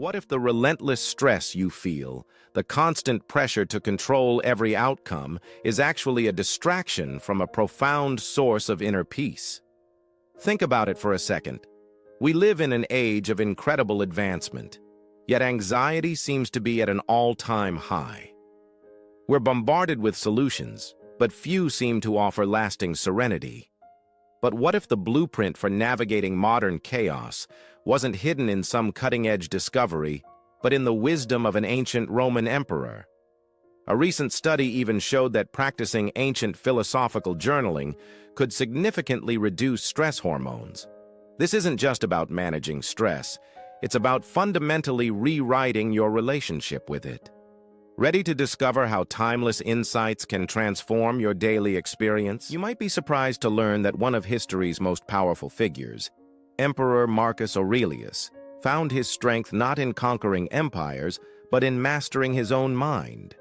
What if the relentless stress you feel, the constant pressure to control every outcome, is actually a distraction from a profound source of inner peace? Think about it for a second. We live in an age of incredible advancement, yet anxiety seems to be at an all-time high. We're bombarded with solutions, but few seem to offer lasting serenity. But what if the blueprint for navigating modern chaos wasn't hidden in some cutting-edge discovery, but in the wisdom of an ancient Roman emperor? A recent study even showed that practicing ancient philosophical journaling could significantly reduce stress hormones. This isn't just about managing stress, it's about fundamentally rewriting your relationship with it. Ready to discover how timeless insights can transform your daily experience? You might be surprised to learn that one of history's most powerful figures, Emperor Marcus Aurelius, found his strength not in conquering empires, but in mastering his own mind.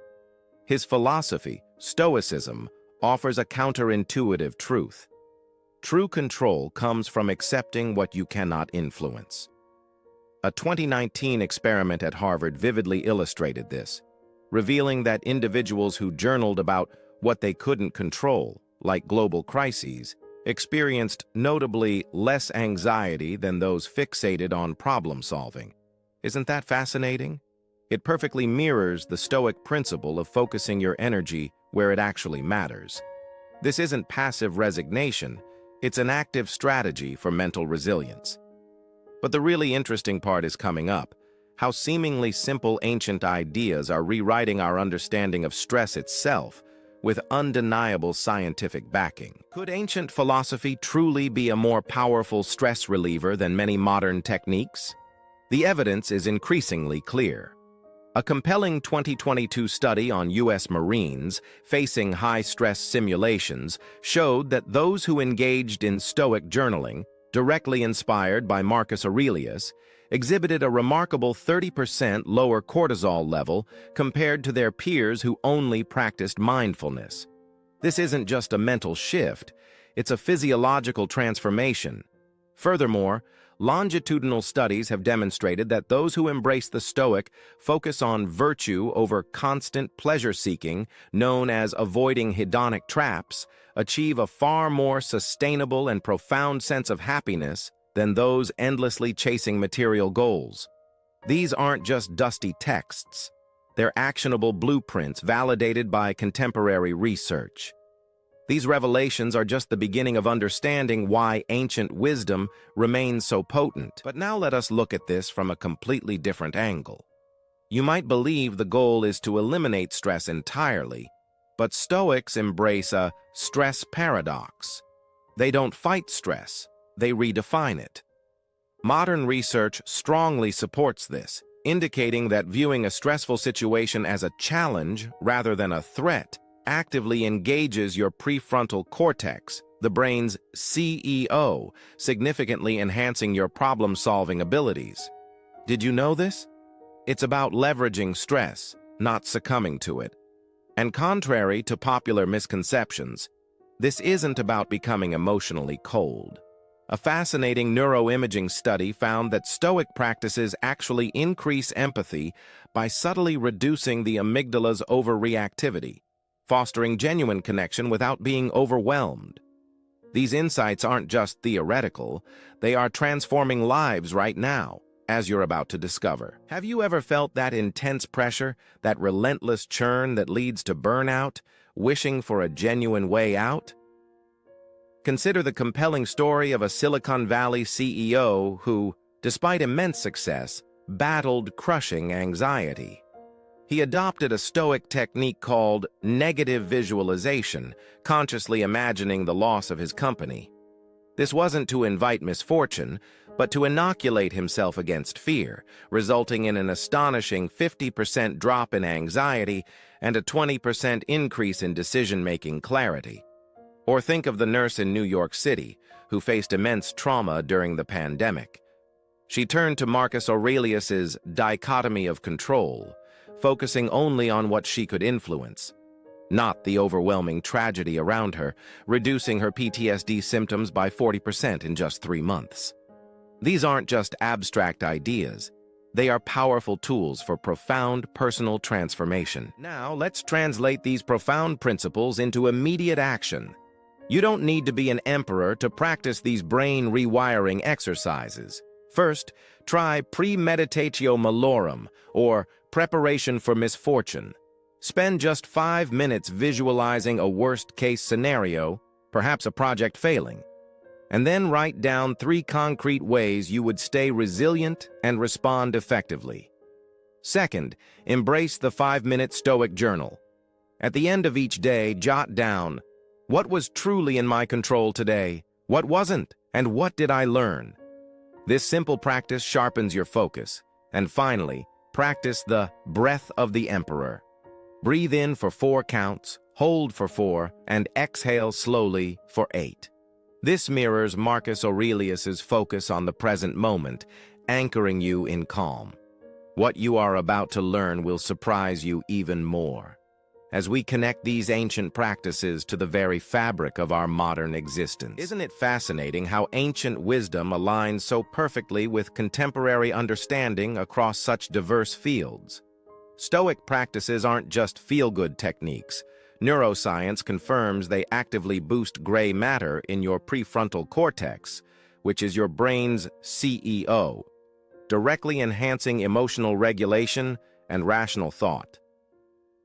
His philosophy, Stoicism, offers a counterintuitive truth. True control comes from accepting what you cannot influence. A 2019 experiment at Harvard vividly illustrated this, revealing that individuals who journaled about what they couldn't control, like global crises, experienced notably less anxiety than those fixated on problem solving. Isn't that fascinating? It perfectly mirrors the Stoic principle of focusing your energy where it actually matters. This isn't passive resignation, it's an active strategy for mental resilience. But the really interesting part is coming up. How seemingly simple ancient ideas are rewriting our understanding of stress itself with undeniable scientific backing. Could ancient philosophy truly be a more powerful stress reliever than many modern techniques? The evidence is increasingly clear. A compelling 2022 study on U.S. Marines facing high-stress simulations showed that those who engaged in Stoic journaling, directly inspired by Marcus Aurelius, exhibited a remarkable 30% lower cortisol level compared to their peers who only practiced mindfulness. This isn't just a mental shift, it's a physiological transformation. Furthermore, longitudinal studies have demonstrated that those who embrace the Stoic focus on virtue over constant pleasure-seeking, known as avoiding hedonic traps, achieve a far more sustainable and profound sense of happiness than those endlessly chasing material goals. These aren't just dusty texts. They're actionable blueprints validated by contemporary research. These revelations are just the beginning of understanding why ancient wisdom remains so potent. But now let us look at this from a completely different angle. You might believe the goal is to eliminate stress entirely, but Stoics embrace a stress paradox. They don't fight stress. They redefine it. Modern research strongly supports this, indicating that viewing a stressful situation as a challenge rather than a threat actively engages your prefrontal cortex, the brain's CEO, significantly enhancing your problem-solving abilities. Did you know this? It's about leveraging stress, not succumbing to it. And contrary to popular misconceptions, this isn't about becoming emotionally cold. A fascinating neuroimaging study found that Stoic practices actually increase empathy by subtly reducing the amygdala's overreactivity, fostering genuine connection without being overwhelmed. These insights aren't just theoretical, they are transforming lives right now, as you're about to discover. Have you ever felt that intense pressure, that relentless churn that leads to burnout, wishing for a genuine way out? Consider the compelling story of a Silicon Valley CEO who, despite immense success, battled crushing anxiety. He adopted a Stoic technique called negative visualization, consciously imagining the loss of his company. This wasn't to invite misfortune, but to inoculate himself against fear, resulting in an astonishing 50% drop in anxiety and a 20% increase in decision-making clarity. Or think of the nurse in New York City, who faced immense trauma during the pandemic. She turned to Marcus Aurelius's dichotomy of control, focusing only on what she could influence, not the overwhelming tragedy around her, reducing her PTSD symptoms by 40% in just 3 months. These aren't just abstract ideas. They are powerful tools for profound personal transformation. Now, let's translate these profound principles into immediate action. You don't need to be an emperor to practice these brain rewiring exercises. First, try premeditatio malorum, or preparation for misfortune. Spend just 5 minutes visualizing a worst-case scenario, perhaps a project failing, and then write down 3 concrete ways you would stay resilient and respond effectively. Second, embrace the 5-minute Stoic journal. At the end of each day, jot down, what was truly in my control today, what wasn't, and what did I learn? This simple practice sharpens your focus. And finally, practice the breath of the emperor. Breathe in for 4 counts, hold for 4, and exhale slowly for 8. This mirrors Marcus Aurelius's focus on the present moment, anchoring you in calm. What you are about to learn will surprise you even more, as we connect these ancient practices to the very fabric of our modern existence. Isn't it fascinating how ancient wisdom aligns so perfectly with contemporary understanding across such diverse fields? Stoic practices aren't just feel-good techniques. Neuroscience confirms they actively boost gray matter in your prefrontal cortex, which is your brain's CEO, directly enhancing emotional regulation and rational thought.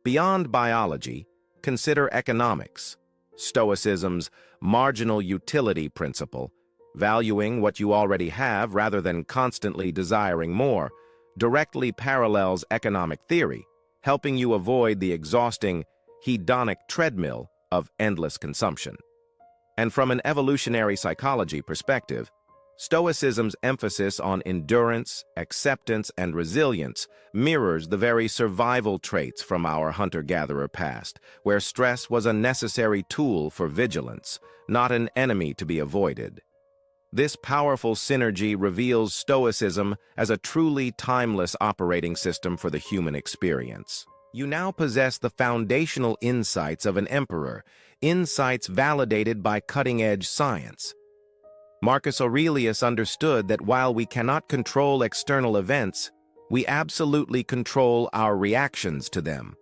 Beyond biology, consider economics. Stoicism's marginal utility principle, valuing what you already have rather than constantly desiring more, directly parallels economic theory, helping you avoid the exhausting hedonic treadmill of endless consumption. And from an evolutionary psychology perspective, Stoicism's emphasis on endurance, acceptance, and resilience mirrors the very survival traits from our hunter-gatherer past, where stress was a necessary tool for vigilance, not an enemy to be avoided. This powerful synergy reveals Stoicism as a truly timeless operating system for the human experience. You now possess the foundational insights of an emperor, insights validated by cutting-edge science. Marcus Aurelius understood that while we cannot control external events, we absolutely control our reactions to them.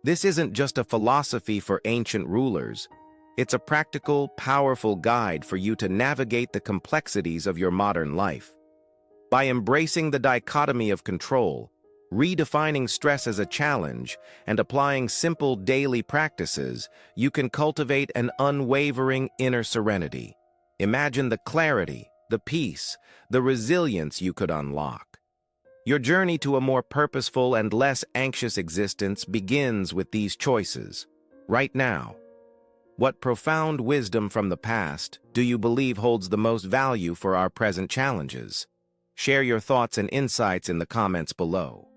This isn't just a philosophy for ancient rulers. It's a practical, powerful guide for you to navigate the complexities of your modern life. By embracing the dichotomy of control, redefining stress as a challenge, and applying simple daily practices, you can cultivate an unwavering inner serenity. Imagine the clarity, the peace, the resilience you could unlock. Your journey to a more purposeful and less anxious existence begins with these choices. Right now, what profound wisdom from the past do you believe holds the most value for our present challenges? Share your thoughts and insights in the comments below.